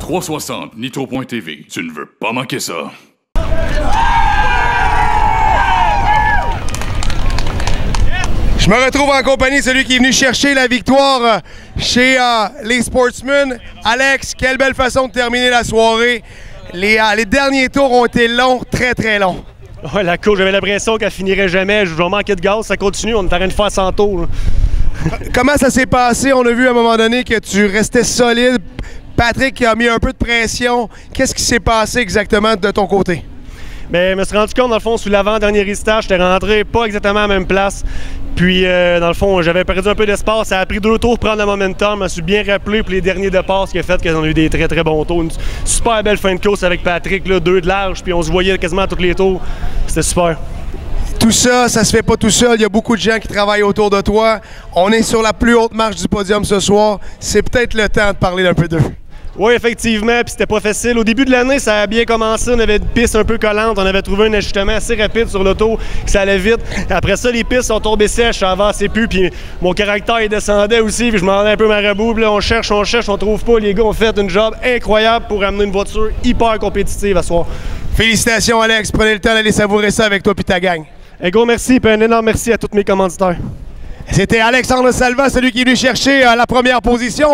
360 Nitro.tv. Tu ne veux pas manquer ça. Je me retrouve en compagnie de celui qui est venu chercher la victoire chez les Sportsmen. Alex, quelle belle façon de terminer la soirée. Les derniers tours ont été longs, très très longs. Ouais, la course, j'avais l'impression qu'elle finirait jamais. Je vais manquer de gaz, ça continue, on est en train de faire 100 tours. Là. Comment ça s'est passé? On a vu à un moment donné que tu restais solide. Patrick a mis un peu de pression. Qu'est-ce qui s'est passé exactement de ton côté? Bien, je me suis rendu compte, dans le fond, sur l'avant-dernier restart, j'étais rentré pas exactement à la même place. Puis, dans le fond, j'avais perdu un peu d'espace. Ça a pris 2 tours pour prendre le momentum. Je me suis bien rappelé pour les derniers départs, ce qui a fait qu'on a eu des très, très bons tours. Une super belle fin de course avec Patrick, là, 2 de large, puis on se voyait quasiment à tous les tours. C'était super. Tout ça, ça se fait pas tout seul. Il y a beaucoup de gens qui travaillent autour de toi. On est sur la plus haute marche du podium ce soir. C'est peut-être le temps de parler d'un peu d'eux. Oui, effectivement, puis c'était pas facile. Au début de l'année, ça a bien commencé. On avait une piste un peu collante. On avait trouvé un ajustement assez rapide sur l'auto, que ça allait vite. Après ça, les pistes sont tombées sèches, ça avançait plus. Puis mon caractère, il descendait aussi. Puis je m'en rendais un peu marabout. Puis là, on cherche, on trouve pas. Les gars ont fait une job incroyable pour amener une voiture hyper compétitive à ce soir. Félicitations, Alex. Prenez le temps d'aller savourer ça avec toi et ta gang. Un gros merci, puis un énorme merci à tous mes commanditaires. C'était Alexandre Salva, celui qui est venu chercher la première position.